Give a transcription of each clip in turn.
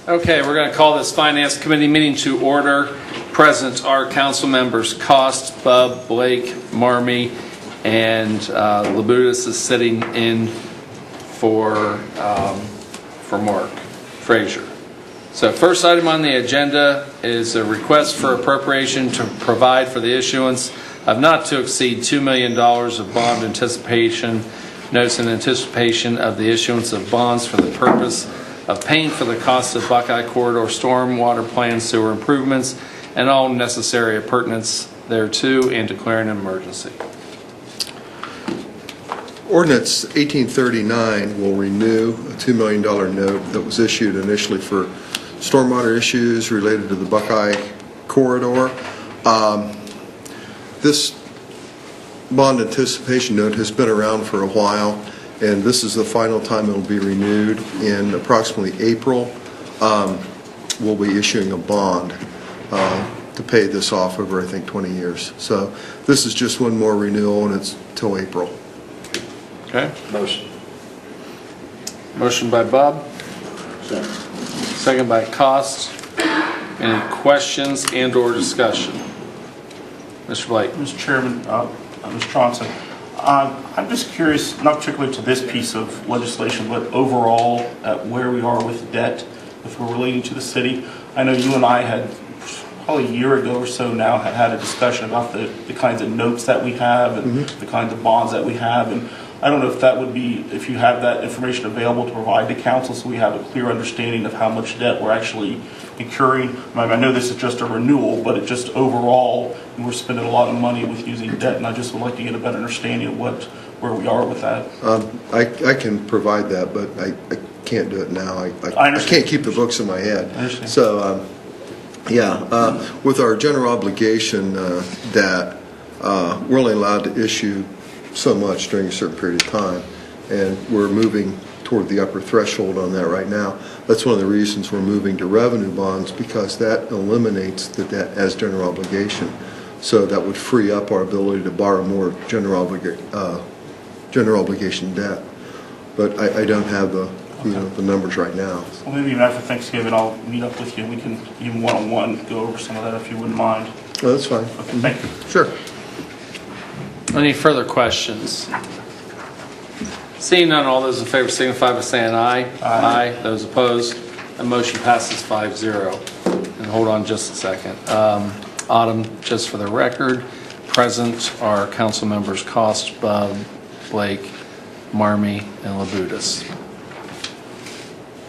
Okay, we're going to call this Finance Committee meeting to order. Present are council members Cost, Bub, Blake, Marmee, and Labutus is sitting in for Mark Frazier. So first item on the agenda is a request for appropriation to provide for the issuance of not to exceed $2 million of bond anticipation notes in anticipation of the issuance of bonds for the purpose of paying for the cost of Buckeye Corridor stormwater plan sewer improvements and all necessary appurtenance thereto, and declaring an emergency. Ordinance 1839 will renew a $2 million note that was issued initially for stormwater issues related to the Buckeye Corridor. This bond anticipation note has been around for a while, and this is the final time it will be renewed. In approximately April, we'll be issuing a bond to pay this off over, I think, 20 years. So this is just one more renewal, and it's till April. Okay. Motion by Bob. Second by Cost. Any questions and or discussion? Mr. Blake. Mr. Chairman, Mr. Johnson, I'm just curious, not particularly to this piece of legislation, but overall at where we are with debt, if we're relating to the city. I know you and I had probably a year ago or so now had a discussion about the kinds of notes that we have and the kinds of bonds that we have, and I don't know if that would be, if you have that information available to provide to council so we have a clear understanding of how much debt we're actually incurring. I know this is just a renewal, but it just overall, we're spending a lot of money with using debt, and I just would like to get a better understanding of where we are with that. I can provide that, but I can't do it now. I can't keep the books in my head. I understand. So, with our general obligation debt, we're only allowed to issue so much during a certain period of time, and we're moving toward the upper threshold on that right now. That's one of the reasons we're moving to revenue bonds, because that eliminates the debt as general obligation. So that would free up our ability to borrow more general obligation debt. But I don't have the the numbers right now. Well, maybe even after Thanksgiving, I'll meet up with you and we can even one-on-one go over some of that if you wouldn't mind. Oh, that's fine. Okay, thank you. Sure. Any further questions? Seeing none, all those in favor signify by saying aye. Aye. Those opposed, the motion passes 5-0. And hold on just a second. Autumn, just for the record, present are council members Cost, Bub, Blake, Marmee, and Labutus.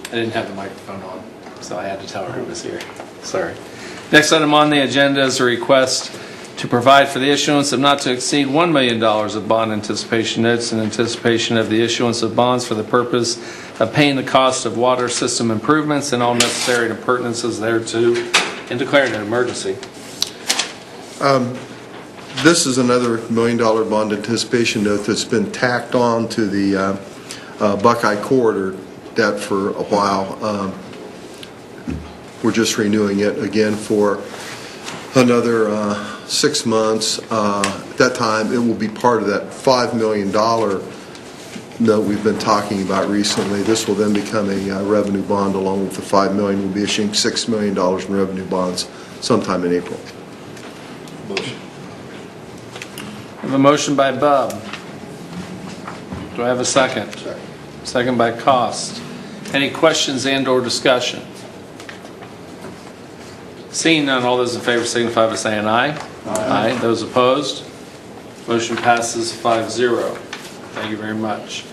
I didn't have the microphone on, so I had to tell her who was here. Sorry. Next item on the agenda is a request to provide for the issuance of not to exceed $1 million of bond anticipation notes in anticipation of the issuance of bonds for the purpose of paying the cost of water system improvements and all necessary appurtenances thereto, and declaring an emergency. This is another $1 million bond anticipation note that's been tacked on to the Buckeye Corridor debt for a while. We're just renewing it again for another 6 months. At that time, it will be part of that $5 million note we've been talking about recently. This will then become a revenue bond along with the $5 million. We'll be issuing $6 million in revenue bonds sometime in April. Motion. I have a motion by Bub. Do I have a second? Second by Cost. Any questions and or discussion? Seeing none, all those in favor signify by saying aye. Aye. Those opposed, motion passes 5-0. Thank you very much.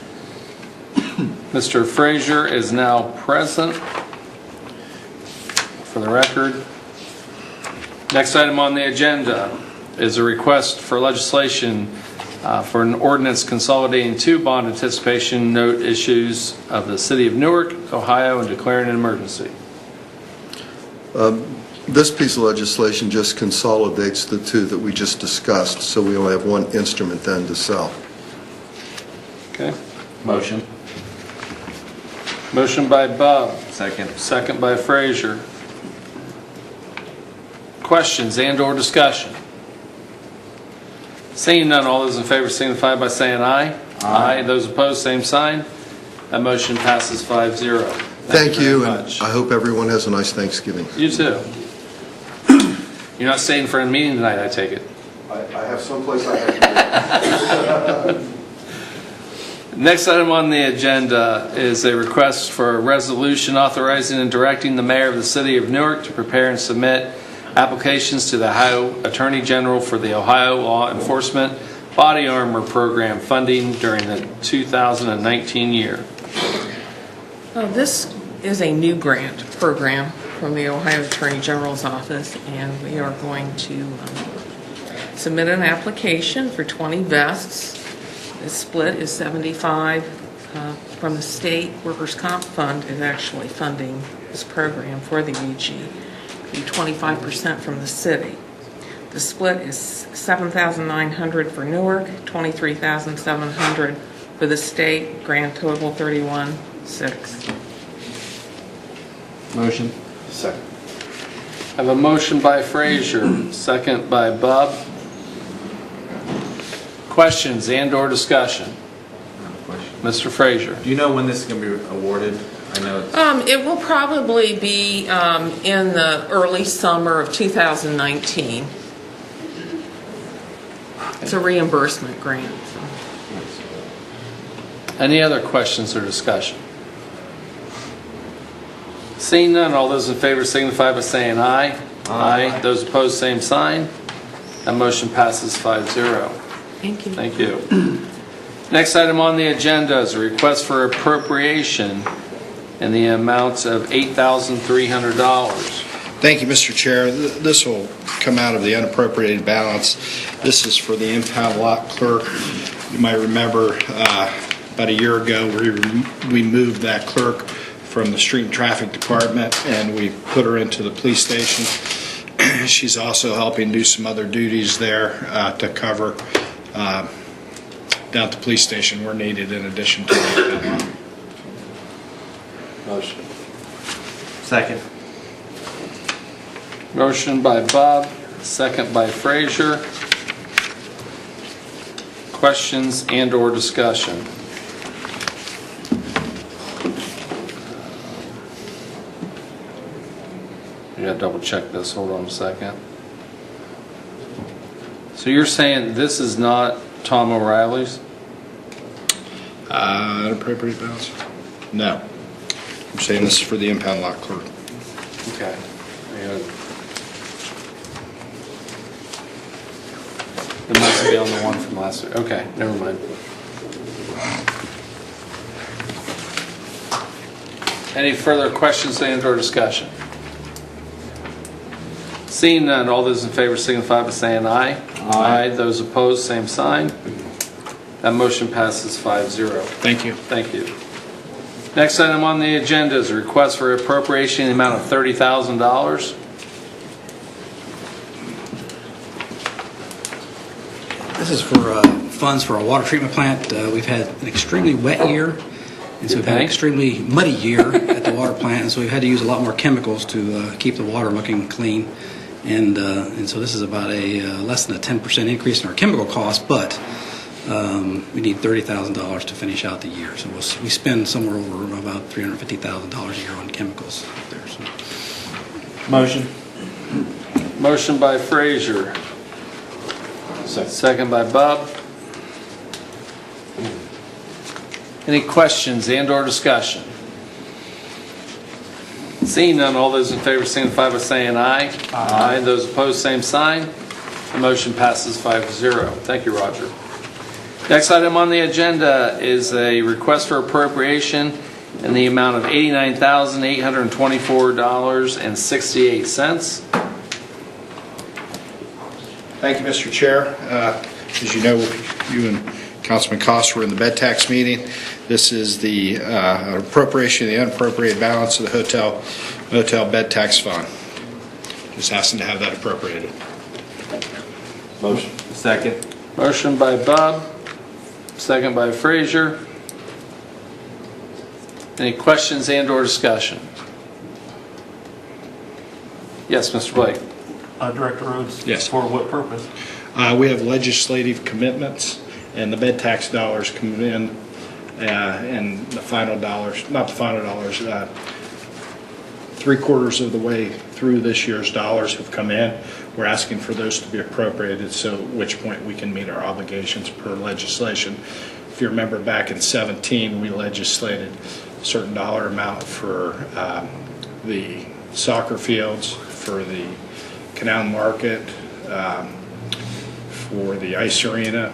Mr. Frazier is now present, for the record. Next item on the agenda is a request for legislation for an ordinance consolidating two bond anticipation note issues of the city of Newark, Ohio, and declaring an emergency. This piece of legislation just consolidates the two that we just discussed, so we only have one instrument then to sell. Okay. Motion. Motion by Bub. Second. Second by Frazier. Questions and or discussion? Seeing none, all those in favor signify by saying aye. Aye. Those opposed, same sign. That motion passes 5-0. Thank you, very and much. I hope everyone has a nice Thanksgiving. You too. You're not staying for a meeting tonight, I take it? I have someplace I have to go. Next item on the agenda is a request for a resolution authorizing and directing the mayor of the city of Newark to prepare and submit applications to the Ohio Attorney General for the Ohio Law Enforcement Body Armor Program funding during the 2019 year. This is a new grant program from the Ohio Attorney General's office, and we are going to submit an application for 20 vests. The split is 75 from the state. Workers' Comp Fund is actually funding this program for the UG, and 25% from the city. The split is $7,900 for Newark, $23,700 for the state, grand total $31,600. Motion. Second. I have a motion by Frazier, second by Bub. Questions and/or discussion? Mr. Frazier. Do you know when this is going to be awarded? I know it's... It will probably be in the early summer of 2019. It's a reimbursement grant. So. Any other questions or discussion? Seeing none, all those in favor signify by saying aye. Aye. Those opposed, same sign. That motion passes 5-0. Thank you. Thank you. Next item on the agenda is a request for appropriation in the amount of $8,300. Thank you, Mr. Chair. This will come out of the unappropriated balance. This is for the impound lot clerk. You might remember about a year ago we moved that clerk from the Street and Traffic Department and we put her into the police station. She's also helping do some other duties there to cover down at the police station where needed in addition to that. Motion. Second. Motion by Bob, second by Frazier. Questions and/or discussion? You gotta double check this. Hold on a second. So you're saying this is not Tom O'Reilly's? Unappropriated balance? No. I'm saying this is for the impound lot clerk. Okay. It must be on the one from last week. Okay, never mind. Any further questions and/or discussion? Seeing none, all those in favor signify by saying aye. Aye. Those opposed, same sign. That motion passes 5-0. Thank you. Thank you. Next item on the agenda is a request for appropriation in the amount of $30,000. This is for funds for our water treatment plant. We've had an extremely wet year, and so we've had an extremely muddy year at the water plant, and so we've had to use a lot more chemicals to keep the water looking clean. And so this is about a less than a 10% increase in our chemical costs, but we need $30,000 to finish out the year. So we spend somewhere over about $350,000 a year on chemicals out there. So. Motion. Motion by Frazier. Second by Bob. Any questions and/or discussion? Seeing none, all those in favor signify by saying aye. Aye. Those opposed, same sign. The motion passes 5-0. Thank you, Roger. Next item on the agenda is a request for appropriation in the amount of $89,824.68. Thank you, Mr. Chair. As you know, you and Councilman Cost were in the bed tax meeting. This is the appropriation of the unappropriated balance of the hotel bed tax fund. Just asking to have that appropriated. Motion. Second. Motion by Bob, second by Frazier. Any questions and/or discussion? Yes, Mr. Blake. Director Rhodes? Yes. For what purpose? We have legislative commitments, and the bed tax dollars come in, and the final dollars, not the final dollars, 3/4 of the way through this year's dollars have come in. We're asking for those to be appropriated, so at which point we can meet our obligations per legislation. If you remember back in 17, we legislated a certain dollar amount for the soccer fields, for the canal market, for the ice arena,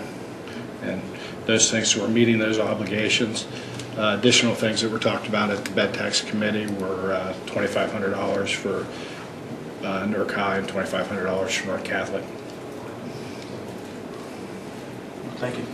and those things. So we're meeting those obligations. Additional things that were talked about at the bed tax committee were $2,500 for Newark High and $2,500 for North Catholic. Thank you.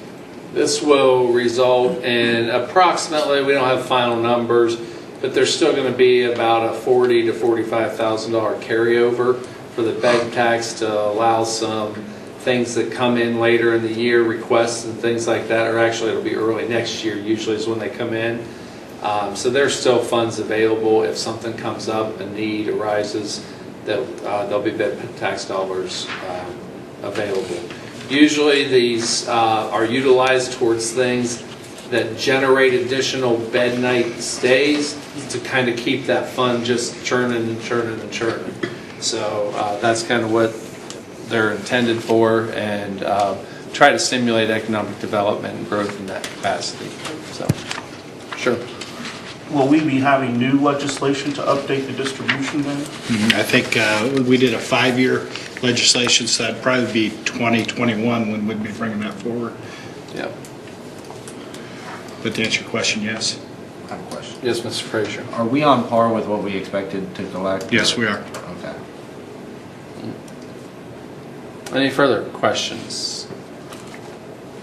This will result in approximately, we don't have final numbers, but there's still going to be about a $40,000 to $45,000 carryover for the bed tax to allow some things that come in later in the year, requests and things like that, or actually it'll be early next year usually is when they come in. So there's still funds available if something comes up, a need arises, that there'll be bed tax dollars available. Usually these are utilized towards things that generate additional bed night stays to kind of keep that fund just churning and churning and churning. So that's kind of what they're intended for, and try to stimulate economic development and growth in that capacity. So, sure. Will we be having new legislation to update the distribution then? I think we did a 5-year legislation, so that'd probably be 2021 when we'd be bringing that forward. Yeah. But to answer your question, yes. I have a question. Yes, Mr. Frazier. Are we on par with what we expected to collect? Yes, we are. Okay. Any further questions?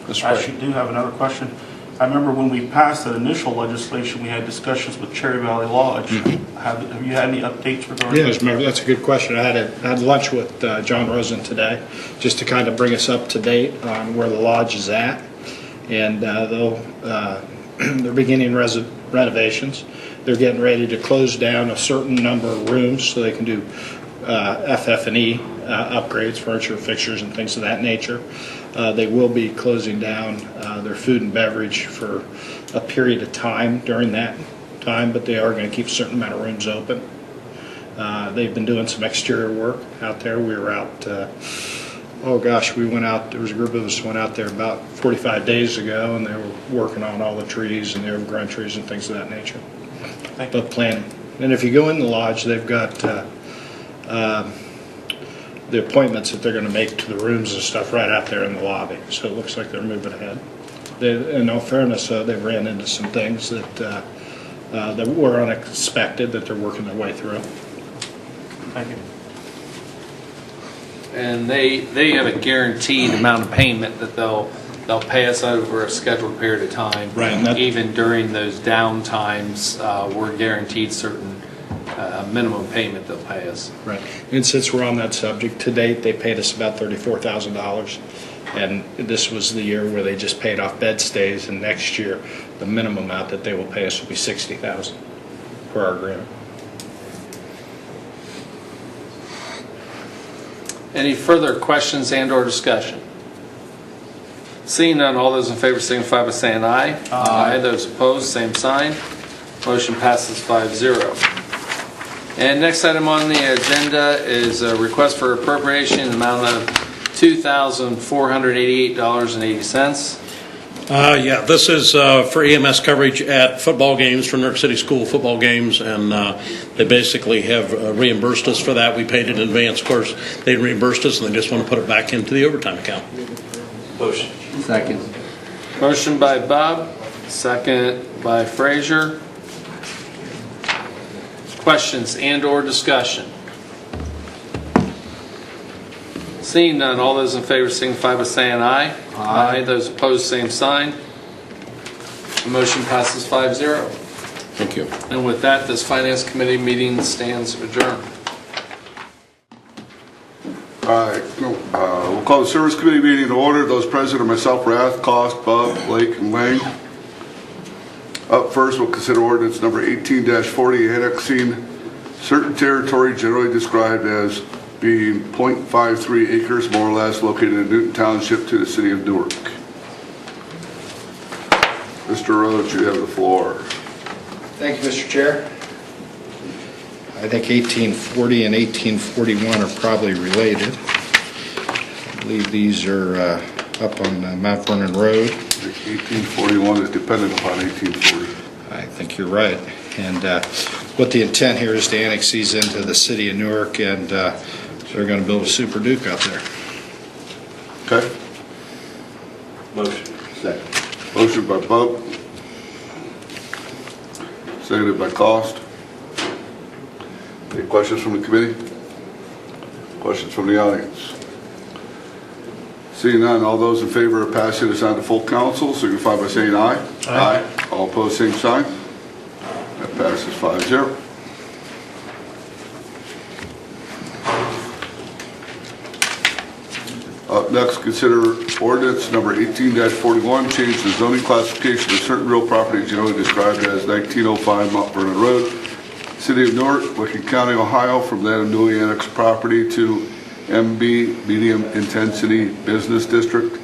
Mr. I Frazier. actually do have another question. I remember when we passed that initial legislation, we had discussions with Cherry Valley Lodge. Have you had any updates regarding Yes, remember, that's a good question. I had lunch with John Rosen today, just to kind of bring us up to date on where the lodge is at. And they're beginning renovations. They're getting ready to close down a certain number of rooms so they can do FF&E upgrades, furniture, fixtures, and things of that nature. They will be closing down their food and beverage for a period of time during that time, but they are going to keep a certain amount of rooms open. They've been doing some exterior work out there. We were out, we went out, there was a group of us went out there about 45 days ago, and they were working on all the trees and the overgrown trees and things of that nature. But planning. And if you go in the lodge, they've got the appointments that they're going to make to the rooms and stuff right out there in the lobby. So it looks like they're moving ahead. In all fairness, they ran into some things that were unexpected that they're working their way through. Thank you. And they have a guaranteed amount of payment that they'll pay us over a scheduled period of time. Right, and that- Even during those down times, we're guaranteed certain minimum payment they'll pay us. Right. And since we're on that subject, to date, they paid us about $34,000. And this was the year where they just paid off bed stays, and next year, the minimum amount that they will pay us will be $60,000 per our agreement. Any further questions and or discussion? Seeing none, all those in favor signify by saying aye. Aye. Those opposed, same sign. Motion passes 5-0. And next item on the agenda is a request for appropriation in the amount of $2,488.80. Yeah, this is for EMS coverage at football games, for Newark City School football games, and they basically have reimbursed us for that. We paid it in advance, of course. They reimbursed us, and they just want to put it back into the overtime account. Motion. Second. Motion by Bob, second by Frazier. Questions and or discussion? Seeing none, all those in favor signify by saying aye. Aye. Those opposed, same sign. The motion passes 5-0. Thank you. And with that, this Finance Committee meeting stands adjourned. All right, we'll call the Service Committee meeting to order. Those present are myself, Rath, Cost, Bub, Blake, and Lang. Up first, we'll consider ordinance number 18-40, annexing certain territory generally described as being .53 acres, more or less, located in Newton Township to the city of Newark. Mr. Rhodes, you have the floor. Thank you, Mr. Chair. I I think 1840 and 1841 are probably related. I believe these are up on Mount Vernon Road. 1841 is dependent upon 1840. I think you're right. And what the intent here is to annex these into the city of Newark, and they're going to build a Super Duke out there. Okay? Motion. Second. Motion by Bub. Seconded by Cost. Any questions from the committee? Questions from the audience? Seeing none, all those in favor of passing this on to full council signify by saying aye. Aye. All opposed, same sign. That passes 5-0. Up next, consider ordinance number 18-41, change the zoning classification of certain real property generally described as 1905 Mount Vernon Road, City of Newark, Licking County, Ohio, from that of newly annexed property to MB, Medium Intensity Business District,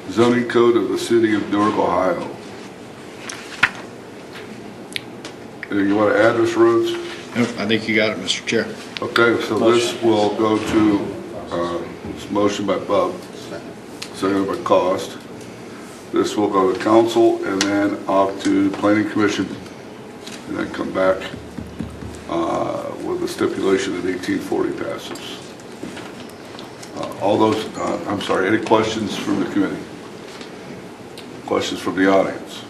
zoning code of the City of Newark, Ohio. Anything you want to add, Mr. Rhodes? Nope, I think you got it, Mr. Chair. Okay, so this will go to, this motion by Bub, seconded by Cost. This will go to council and then off to planning commission, and then come back with the stipulation that 1840 passes. All those, I'm sorry, any questions from the committee? Questions from the audience?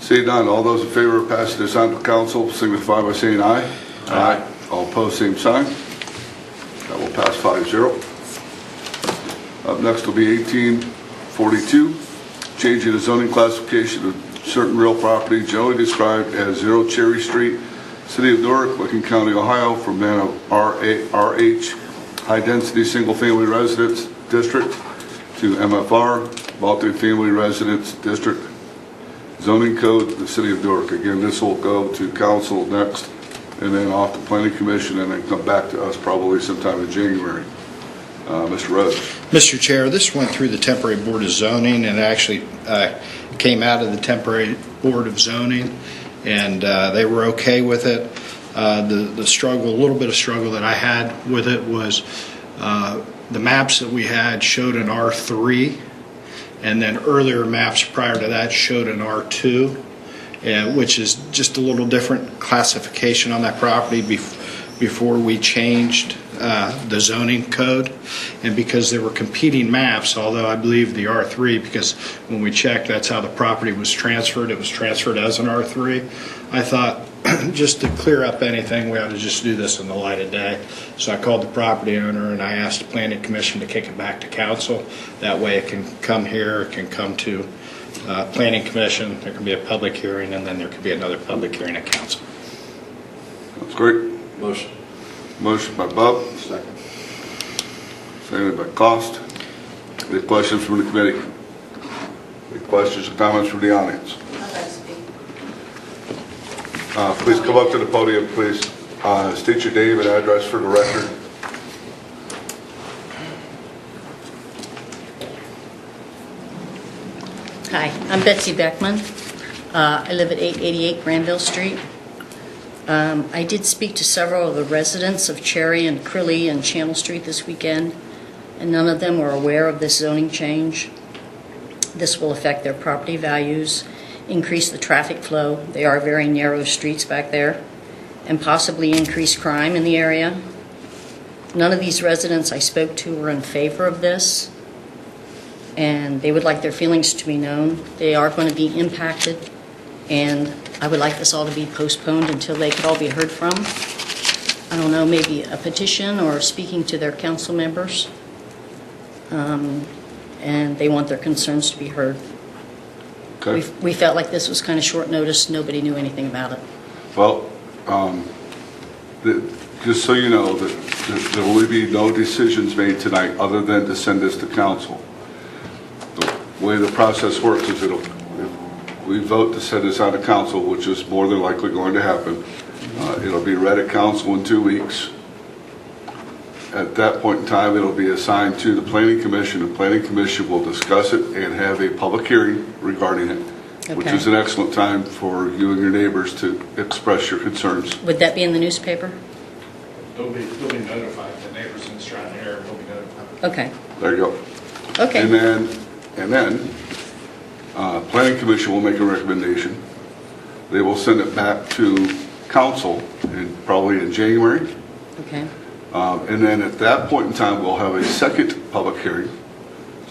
Seeing none, all those in favor of passing this on to council signify by saying aye. Aye. All opposed, same sign. That will pass 5-0. Up next will be 1842, changing the zoning classification of certain real property generally described as 0 Cherry Street, City of Newark, Licking County, Ohio, from that of RH, High Density Single Family Residence District, to MFR, Multi-Family Residence District, zoning code of the City of Newark. Again, this will go to council next, and then off to planning commission, and then come back to us probably sometime in January. Mr. Rhodes. Mr. Chair, this went through the temporary board of zoning and actually came out of the temporary board of zoning, and they were okay with it. The struggle, a little bit of struggle that I had with it was the maps that we had showed an R3, and then earlier maps prior to that showed an R2, which is just a little different classification on that property before we changed the zoning code. And because there were competing maps, although I believe the R3, because when we checked, that's how the property was transferred. It was transferred as an R3. I thought, just to clear up anything, we ought to just do this in the light of day. So I called the property owner and I asked the planning commission to kick it back to council. That way it can come here, it can come to planning commission, there can be a public hearing, and then there could be another public hearing at council. That's great. Motion. Motion by Bub. Second. Seconded by Cost. Any questions from the committee? Any questions or comments from the audience? I'd like to speak. Please come up to the podium, please. State your name and address for the record. Hi, I'm Betsy Beckman. I live at 888 Granville Street. I did speak to several of the residents of Cherry and Crilly and Channel Street this weekend, and none of them were aware of this zoning change. This will affect their property values, increase the traffic flow. They are very narrow streets back there, and possibly increase crime in the area. None of these residents I spoke to were in favor of this, and they would like their feelings to be known. They are going to be impacted, and I would like this all to be postponed until they could all be heard from. I don't know, maybe a petition or speaking to their council members. And they want their concerns to be heard. Okay. We felt like this was kind of short notice. Nobody knew anything about it. Well, just so you know, that there will be no decisions made tonight other than to send this to council. The way the process works is if we vote to send this out to council, which is more than likely going to happen. It'll be read at council in 2 weeks. At that point in time, it'll be assigned to the planning commission. The planning commission will discuss it and have a public hearing regarding it. which Okay. is an excellent time for you and your neighbors to express your concerns. Would that be in the newspaper? They'll be notified, the neighbors in the surrounding area will be notified. Okay, There you go. okay. And then, Planning Commission will make a recommendation. They will send it back to council probably in January. Okay, And then at that point in time, we'll have a second public hearing.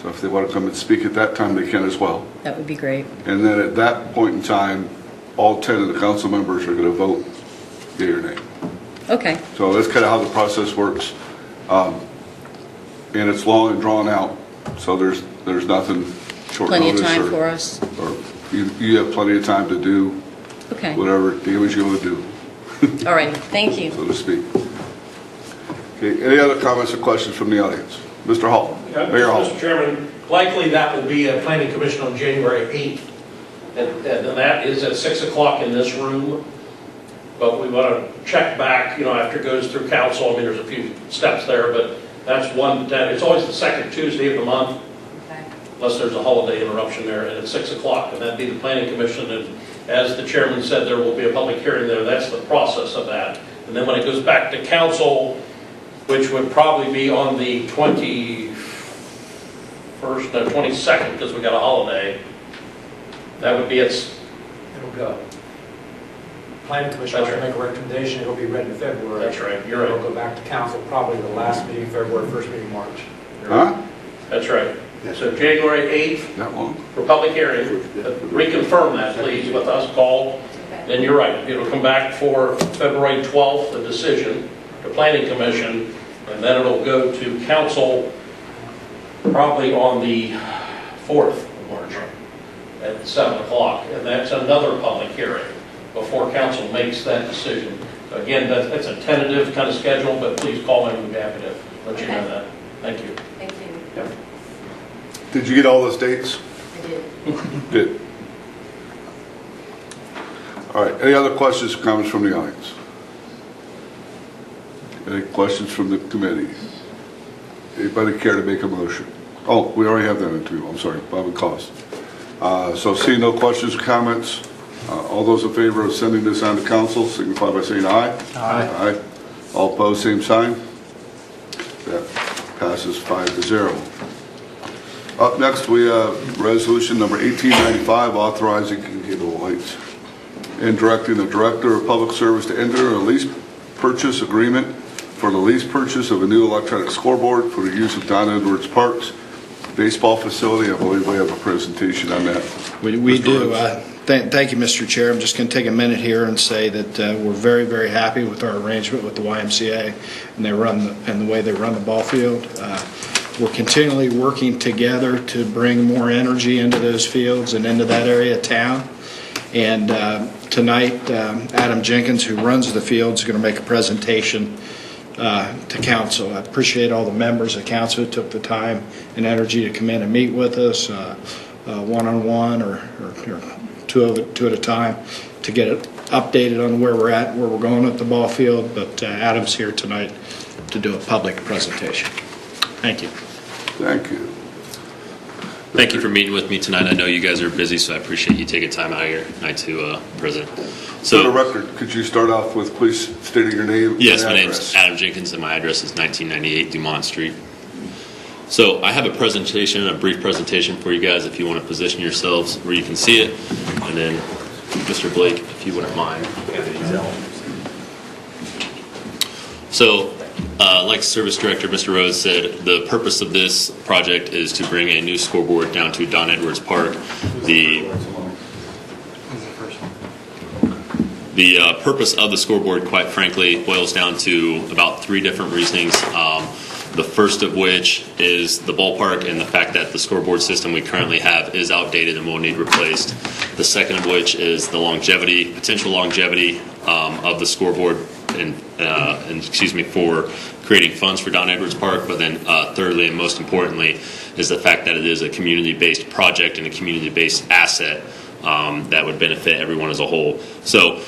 So if they want to come and speak at that time, they can as well. that would be great. And then at that point in time, all 10 of the council members are going to vote yea or nay. Okay, So that's kind of how the process works. And it's long and drawn out, so there's nothing short plenty of notice time or- for us. Or you have plenty of time to do Okay, whatever damage you want to do, all right, thank you. so to speak. Okay, any other comments or questions from the audience? Mr. Hall, Mayor Hall. Mr. Chairman, likely that will be a planning commission on January 8th, and that is at 6 o'clock in this room. But we want to check back, after it goes through council. I mean, there's a few steps there, but that's one, it's always the second Tuesday of the month, unless there's a holiday interruption there, and it's 6 o'clock, and that'd be the planning commission. And as the chairman said, there will be a public hearing there. That's the process of that. And then when it goes back to council, which would probably be on the 22nd, because we got a holiday, that would be its, It'll go. Planning Commission will make a recommendation, it'll be read in February. that's right, you're It'll right. go back to council probably the last meeting, February, first meeting, March. Huh? That's right. So January 8th That long? for public hearing. Reconfirm that, please, with us, Paul. Then you're right, it'll come back for February 12th, the decision, to Planning Commission, and then it'll go to council probably on the 4th of March at 7 o'clock. And that's another public hearing before council makes that decision. Again, that's a tentative kind of schedule, but please call in, we'd be happy to let you know that. Thank you. Thank you. Yep. Did you get all those dates? I did. Did. All right, any other questions or comments from the audience? Any questions from the committee? Anybody care to make a motion? Oh, we already have that interview, I'm sorry, Bob Cost. So seeing no questions or comments, all those in favor of sending this on to council signify by saying aye. Aye. All opposed, same sign. That passes 5-0. Up next, we have resolution number 1895, authorizing cable lights and directing the Director of Public Service to enter a lease purchase agreement for the lease purchase of a new electronic scoreboard for the use of Don Edwards Park's baseball facility. I believe we have a presentation on that. We Mr. do. Rhodes. Thank you, Mr. Chair. I'm just going to take a minute here and say that we're very, very happy with our arrangement with the YMCA and the way they run the ball field. We're continually working together to bring more energy into those fields and into that area of town. And tonight, Adam Jenkins, who runs the fields, is going to make a presentation to council. I appreciate all the members of council who took the time and energy to come in and meet with us one-on-one or two at a time to get it updated on where we're at, where we're going at the ball field. But Adam's here tonight to do a public presentation. Thank you. Thank you. Thank you for meeting with me tonight. I know you guys are busy, so I appreciate you taking time out of your night to present. For the record, could you start off with please stating your name? Yes, and my address? name's Adam Jenkins, and my address is 1998 Dumont Street. So I have a presentation, a brief presentation for you guys if you want to position yourselves where you can see it. And then, Mr. Blake, if you wouldn't mind. So, like Service Director Mr. Rhodes said, the purpose of this project is to bring a new scoreboard down to Don Edwards Park. The purpose of the scoreboard, quite frankly, boils down to about three different reasonings. The first of which is the ballpark and the fact that the scoreboard system we currently have is outdated and will need replaced. The second of which is the potential longevity of the scoreboard for creating funds for Don Edwards Park. But then thirdly and most importantly is the fact that it is a community-based project and a community-based asset that would benefit everyone as a whole. So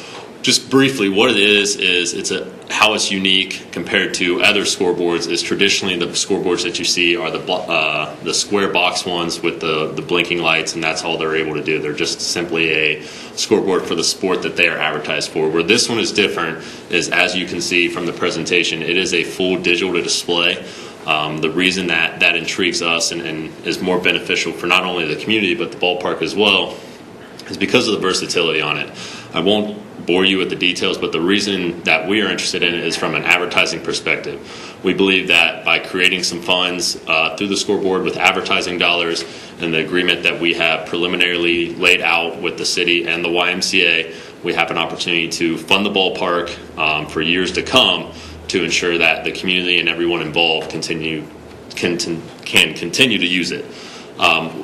just briefly, what it is it's a how it's unique compared to other scoreboards is traditionally the scoreboards that you see are the square box ones with the blinking lights, and that's all they're able to do. They're just simply a scoreboard for the sport that they are advertised for. Where this one is different is, as you can see from the presentation, it is a full digital display. The reason that intrigues us and is more beneficial for not only the community but the ballpark as well is because of the versatility on it. I won't bore you with the details, but the reason that we are interested in it is from an advertising perspective. We believe that by creating some funds through the scoreboard with advertising dollars and the agreement that we have preliminarily laid out with the city and the YMCA, we have an opportunity to fund the ballpark for years to come to ensure that the community and everyone involved can continue to use it.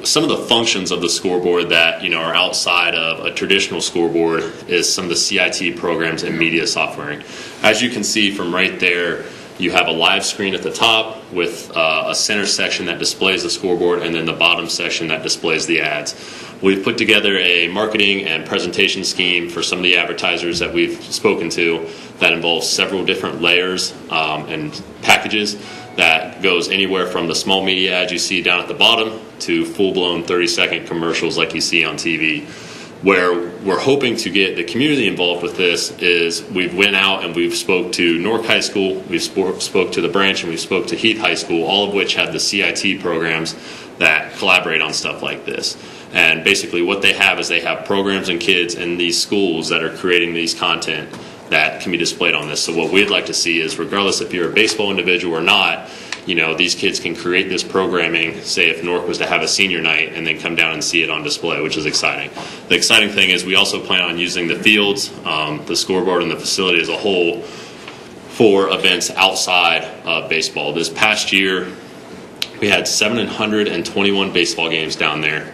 Some of the functions of the scoreboard that are outside of a traditional scoreboard is some of the CIT programs and media software. As you can see from right there, you have a live screen at the top with a center section that displays the scoreboard, and then the bottom section that displays the ads. We've put together a marketing and presentation scheme for some of the advertisers that we've spoken to that involves several different layers and packages that goes anywhere from the small media ads you see down at the bottom to full-blown 30-second commercials like you see on TV. Where we're hoping to get the community involved with this is we've went out and we've spoke to Newark High School, we've spoke to the branch, and we spoke to Heath High School, all of which have the CIT programs that collaborate on stuff like this. And basically what they have is they have programs and kids in these schools that are creating these content that can be displayed on this. So what we'd like to see is, regardless if you're a baseball individual or not, these kids can create this programming, say if Newark was to have a senior night, and then come down and see it on display, which is exciting. The exciting thing is we also plan on using the fields, the scoreboard, and the facility as a whole for events outside of baseball. This past year, we had 721 baseball games down there,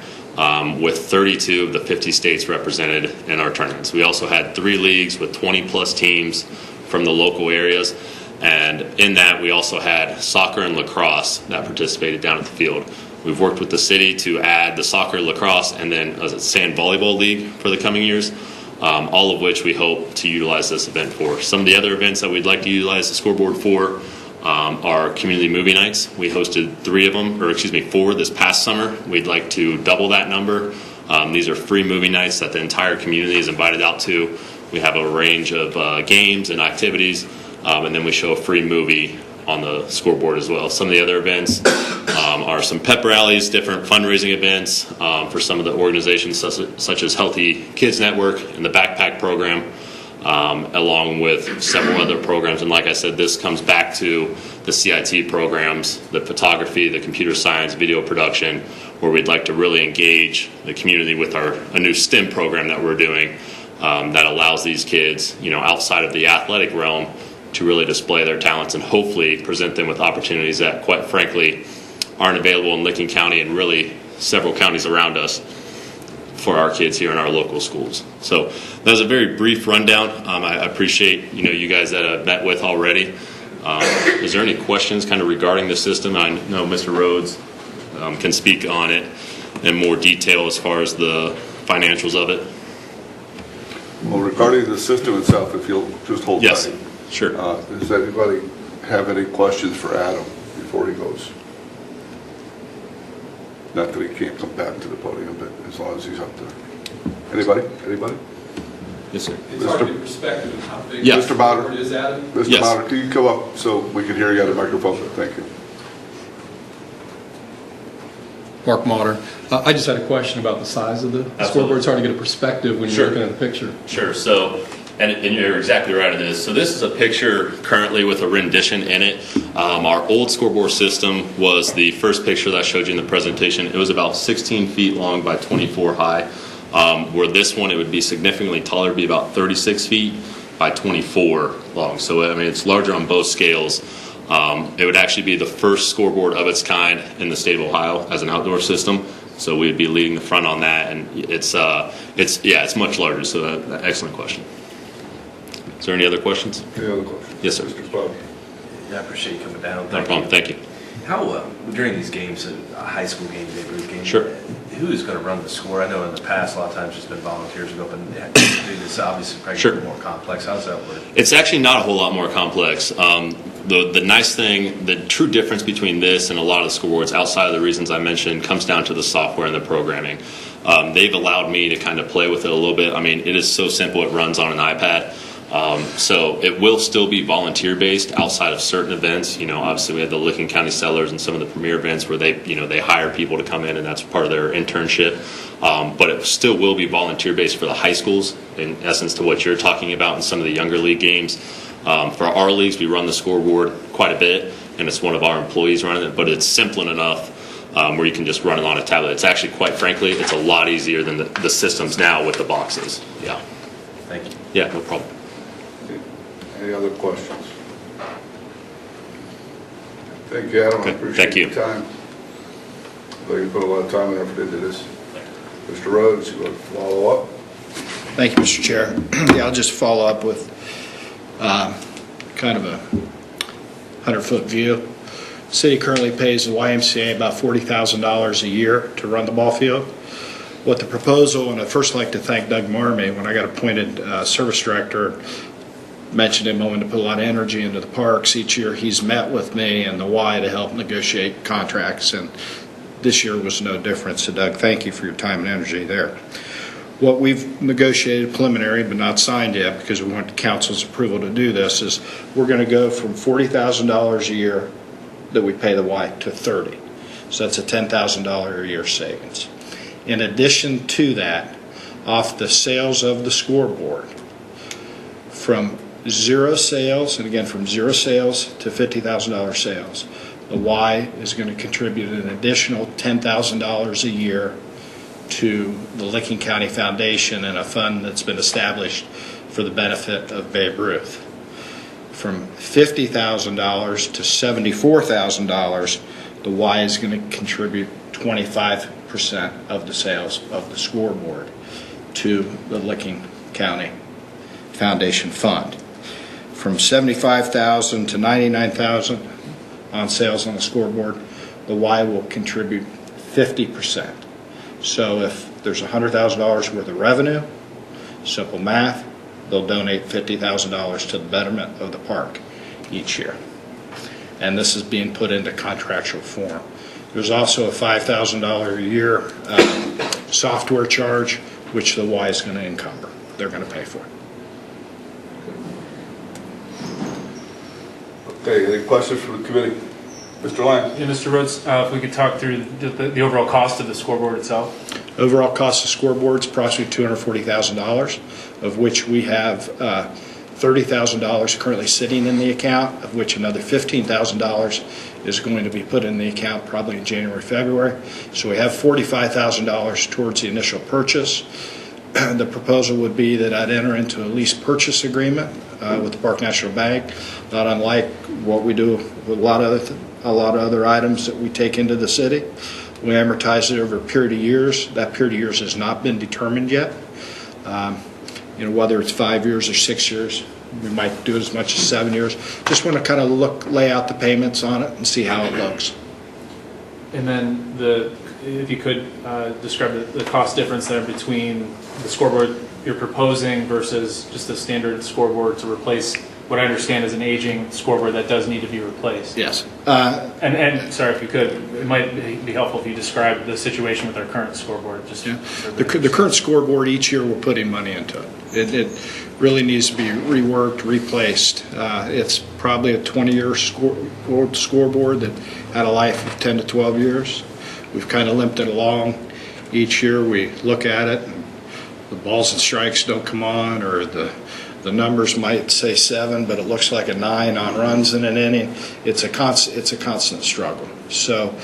with 32 of the 50 states represented in our tournaments. We also had 3 leagues with 20-plus teams from the local areas. And in that, we also had soccer and lacrosse that participated down at the field. We've worked with the city to add the soccer, lacrosse, and then a sand volleyball league for the coming years, all of which we hope to utilize this event for. Some of the other events that we'd like to utilize the scoreboard for are community movie nights. We hosted 4 this past summer. We'd like to double that number. These are free movie nights that the entire community is invited out to. We have a range of games and activities. And then we show a free movie on the scoreboard as well. Some of the other events are some pep rallies, different fundraising events for some of the organizations such as Healthy Kids Network and the Backpack Program, along with several other programs. And like I said, this comes back to the CIT programs, the photography, the computer science, video production, where we'd like to really engage the community with a new STEM program that we're doing that allows these kids, outside of the athletic realm, to really display their talents and hopefully present them with opportunities that, quite frankly, aren't available in Licking County and really several counties around us for our kids here in our local schools. So that was a very brief rundown. I appreciate you guys that I've met with already. Is there any questions kind of regarding the system? I know Mr. Rhodes can speak on it in more detail as far as the financials of it. Well, regarding the system itself, if you'll just hold Yes. tight. Sure. Does anybody have any questions for Adam before he goes? Not that he can't come back to the podium, but as long as he's up there. Anybody? Yes, sir. It's hard to get perspective of how big Yeah. Mr. Bowder. it is, Adam. Mr. Yes. Bowder, can you come up so we can hear you on the microphone? Thank you. Mark Motter. I just had a question about the size of the scoreboard. It's hard to get a perspective when you're looking at the picture. Sure. So, and you're exactly right, it is. So this is a picture currently with a rendition in it. Our old scoreboard system was the first picture that I showed you in the presentation. It was about 16 feet long by 24 high. Where this one, it would be significantly taller, it'd be about 36 feet by 24 long. So, it's larger on both scales. It would actually be the first scoreboard of its kind in the state of Ohio as an outdoor system. So we would be leading the front on that, and it's much larger. So excellent question. Is there any other questions? Any other questions? Yes, sir. Mr. Bowder. Yeah, I appreciate you coming down. No problem. Thank you. How, during these games, high school games, neighborhood games, Sure. who is going to run the score? I know in the past, a lot of times it's been volunteers who go up and do this. Obviously, probably Sure. more complex. How does that work? It's actually not a whole lot more complex. The nice thing, the true difference between this and a lot of the scoreboards, outside of the reasons I mentioned, comes down to the software and the programming. They've allowed me to kind of play with it a little bit. I mean, it is so simple. It runs on an iPad. So it will still be volunteer-based outside of certain events. You know, obviously we have the Licking County Sellers and some of the premier events where they hire people to come in, and that's part of their internship. But it still will be volunteer-based for the high schools, in essence to what you're talking about in some of the younger league games. For our leagues, we run the scoreboard quite a bit, and it's one of our employees running it, but it's simple enough where you can just run it on a tablet. It's actually, quite frankly, it's a lot easier than the systems now with the boxes. Yeah. Thank you. Yeah, no problem. Any other questions? Thank you, Adam. I Okay, appreciate thank you. your time. I know you put a lot of time and effort into this. Mr. Rhodes, you want to follow up? Thank you, Mr. Chair. Yeah, I'll just follow up with kind of a 100-foot view. The city currently pays the YMCA about $40,000 a year to run the ball field. What the proposal, and I'd first like to thank Doug Marmee, when I got appointed service director, mentioned him wanting to put a lot of energy into the parks. Each year he's met with me and the Y to help negotiate contracts, and this year was no different. So Doug, thank you for your time and energy there. What we've negotiated preliminary but not signed yet, because we want the council's approval to do this, is we're going to go from $40,000 a year that we pay the Y to $30,000. So that's a $10,000 a year savings. In addition to that, off the sales of the scoreboard, from zero sales, and again from zero sales to $50,000 sales, the Y is going to contribute an additional $10,000 a year to the Licking County Foundation and a fund that's been established for the benefit of Babe Ruth. From $50,000 to $74,000, the Y is going to contribute 25% of the sales of the scoreboard to the Licking County Foundation Fund. From $75,000 to $99,000 on sales on the scoreboard, the Y will contribute 50%. So if there's $100,000 worth of revenue, simple math, they'll donate $50,000 to the betterment of the park each year. And this is being put into contractual form. There's also a $5,000 a year software charge, which the Y is going to encumber. They're going to pay for it. Okay, any questions from the committee? Mr. Lang? Yeah, Mr. Rhodes, if we could talk through the overall cost of the scoreboard itself. Overall cost of scoreboards approximately $240,000, of which we have $30,000 currently sitting in the account, of which another $15,000 is going to be put in the account probably in January, February. So we have $45,000 towards the initial purchase. The proposal would be that I'd enter into a lease purchase agreement with the Park National Bank, not unlike what we do with a lot of other items that we take into the city. We amortize it over a period of years. That period of years has not been determined yet. Whether it's 5 years or 6 years, we might do as much as 7 years. Just want to kind of lay out the payments on it and see how it looks. And then if you could describe the cost difference there between the scoreboard you're proposing versus just the standard scoreboard to replace what I understand is an aging scoreboard that does need to be replaced. Yes. And sorry, if you could, it might be helpful if you describe the situation with our current scoreboard. The current scoreboard, each year we're putting money into it. It really needs to be reworked, replaced. It's probably a 20-year scoreboard that had a life of 10 to 12 years. We've kind of limped it along. Each year we look at it, and the balls and strikes don't come on, or the numbers might say 7, but it looks like a 9 on runs in an inning. It's a constant struggle. So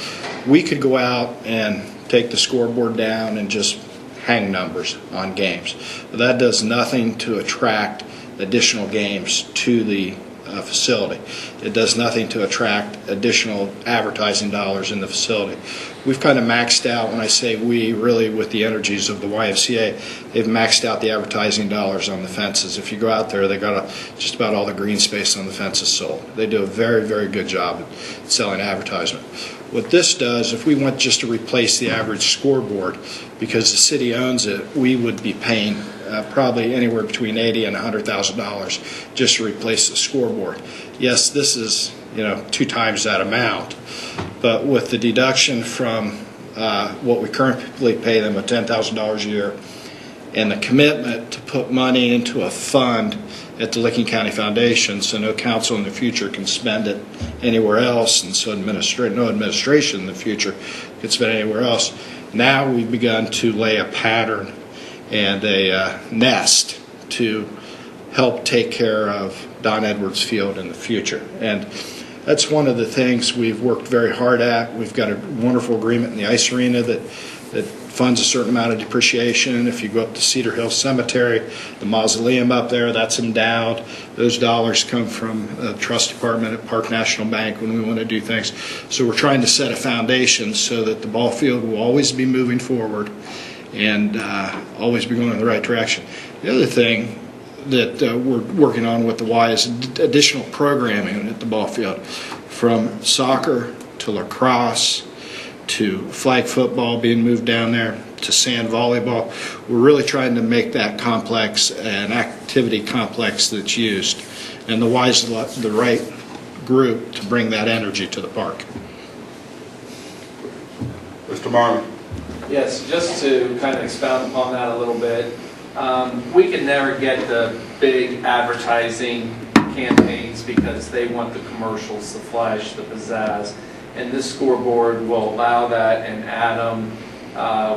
we could go out and take the scoreboard down and just hang numbers on games. But that does nothing to attract additional games to the facility. It does nothing to attract additional advertising dollars in the facility. We've kind of maxed out, when I say we, really with the energies of the YMCA, they've maxed out the advertising dollars on the fences. If you go out there, they got just about all the green space on the fences sold. They do a very, very good job at selling advertisement. What this does, if we want just to replace the average scoreboard, because the city owns it, we would be paying probably anywhere between $80,000 and $100,000 just to replace the scoreboard. Yes, this is 2 times that amount, but with the deduction from what we currently pay them of $10,000 a year, and the commitment to put money into a fund at the Licking County Foundation, so no council in the future can spend it anywhere else, and so no administration in the future can spend it anywhere else. Now we've begun to lay a pattern and a nest to help take care of Don Edwards Field in the future. And that's one of the things we've worked very hard at. We've got a wonderful agreement in the ice arena that funds a certain amount of depreciation. If you go up to Cedar Hill Cemetery, the mausoleum up there, that's endowed. Those dollars come from the trust department at Park National Bank when we want to do things. So we're trying to set a foundation so that the ball field will always be moving forward and always be going in the right direction. The other thing that we're working on with the Y is additional programming at the ball field, from soccer to lacrosse to flag football being moved down there to sand volleyball. We're really trying to make that complex an activity complex that's used, and the Y is the right group to bring that energy to the park. Mr. Marlin. Yes, just to kind of expound upon that a little bit, we can never get the big advertising campaigns because they want the commercials, the flash, the pizzazz. And this scoreboard will allow that, and Adam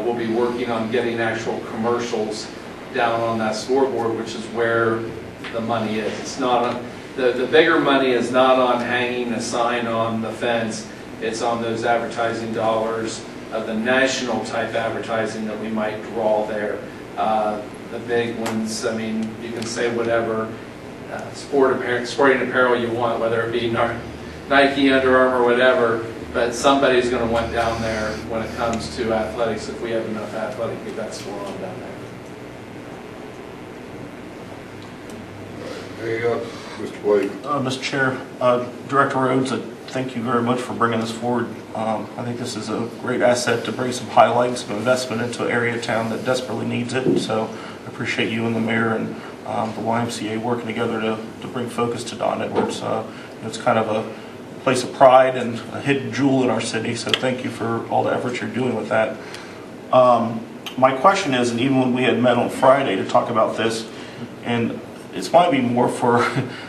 will be working on getting actual commercials down on that scoreboard, which is where the money is. It's not on, the bigger money is not on hanging a sign on the fence. It's on those advertising dollars of the national type advertising that we might draw there. The big ones, I mean, you can say whatever sporting apparel you want, whether it be Nike, Under Armour, whatever, but somebody's going to want down there when it comes to athletics if we have enough athletic events going on down there. There you go, Mr. Blake. Mr. Chair, Director Rhodes, thank you very much for bringing this forward. I think this is a great asset to bring some highlights, some investment into an area of town that desperately needs it. So I appreciate you and the mayor and the YMCA working together to bring focus to Don Edwards. It's kind of a place of pride and a hidden jewel in our city, so thank you for all the efforts you're doing with that. My question is, and even when we had met on Friday to talk about this, and it's might be more for,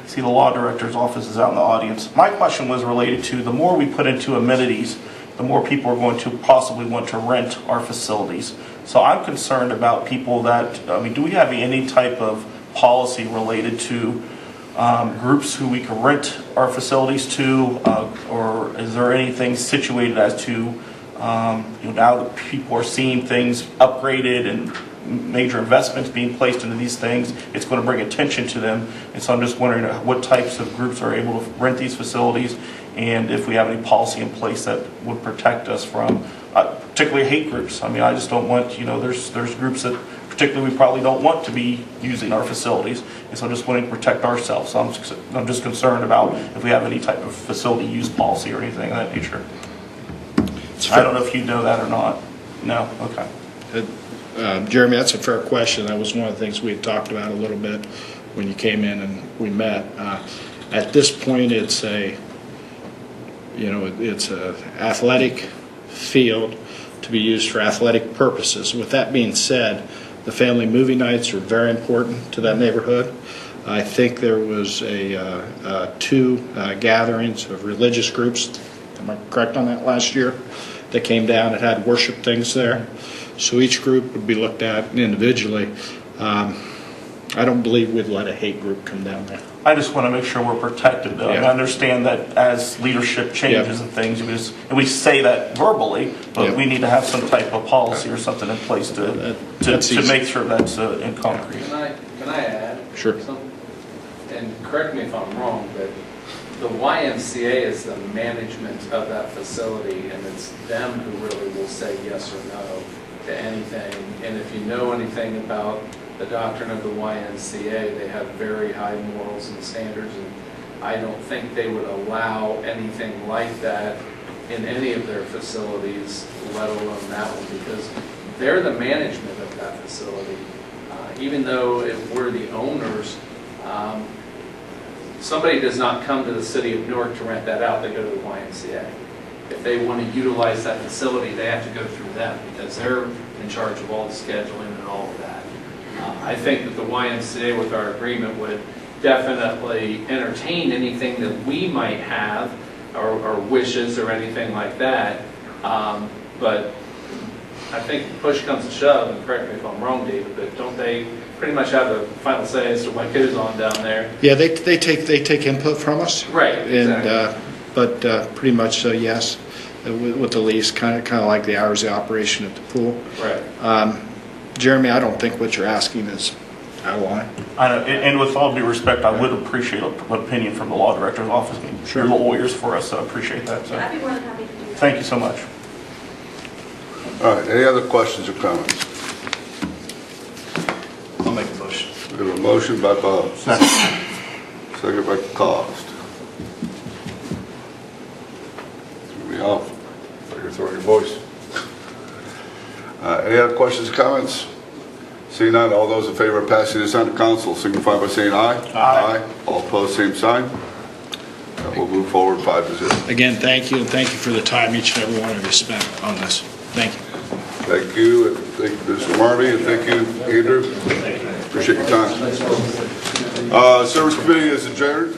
see the law director's office is out in the audience. My question was related to the more we put into amenities, the more people are going to possibly want to rent our facilities. So I'm concerned about people that, I mean, do we have any type of policy related to groups who we can rent our facilities to, or is there anything situated as to, now that people are seeing things upgraded and major investments being placed into these things, it's going to bring attention to them. And so I'm just wondering what types of groups are able to rent these facilities, and if we have any policy in place that would protect us from particularly hate groups. I mean, I just don't want, there's groups that particularly we probably don't want to be using our facilities, and so just wanting to protect ourselves. So I'm just concerned about if we have any type of facility use policy or anything of that nature. I don't know if you know that or not. No? Okay. Jeremy, that's a fair question. That was one of the things we had talked about a little bit when you came in and we met. At this point, it's a athletic field to be used for athletic purposes. With that being said, the family movie nights are very important to that neighborhood. I think there was two gatherings of religious groups, am I correct on that, last year, that came down and had worship things there. So each group would be looked at individually. I don't believe we'd let a hate group come down there. I just want to make sure we're protected, though. Yeah. I understand that as leadership changes and things, we say that verbally, but we need to have some type of policy or something in place to make sure that's in concrete. Can I add? Sure. Something? And correct me if I'm wrong, but the YMCA is the management of that facility, and it's them who really will say yes or no to anything. And if you know anything about the doctrine of the YMCA, they have very high morals and standards, and I don't think they would allow anything like that in any of their facilities, let alone that one, because they're the management of that facility. Even though if we're the owners, somebody does not come to the city of Newark to rent that out, they go to the YMCA. If they want to utilize that facility, they have to go through them because they're in charge of all the scheduling and all of that. I think that the YMCA with our agreement would definitely entertain anything that we might have or wishes or anything like that. But I think push comes to shove, and correct me if I'm wrong, David, but don't they pretty much have the final say as to what goes on down there? Yeah, they take input from us. Right, exactly. And, but pretty much yes, with the lease, kind of like the hours of operation at the pool. Right. Jeremy, I don't think what you're asking is out of line. I know, and with all due respect, I would appreciate an opinion from the law director's office. I mean, Sure. You're the lawyers for us, so I appreciate that. So. I'd be more than happy to do that. Thank you so much. All right, any other questions or comments? I'll make a motion. We have a motion by Bob. Second by Cost. Threw me off. Thought you were throwing your voice. Any other questions or comments? Seeing none, all those in favor of passing this on to council signify by saying aye. Aye. All opposed, same sign. We'll move forward 5-0. Again, thank you, and thank you for the time each and every one of you spent on this. Thank you. Thank you, and thank you, Mr. Marmy, and thank you, Andrew. Appreciate your time. Service Committee is adjourned.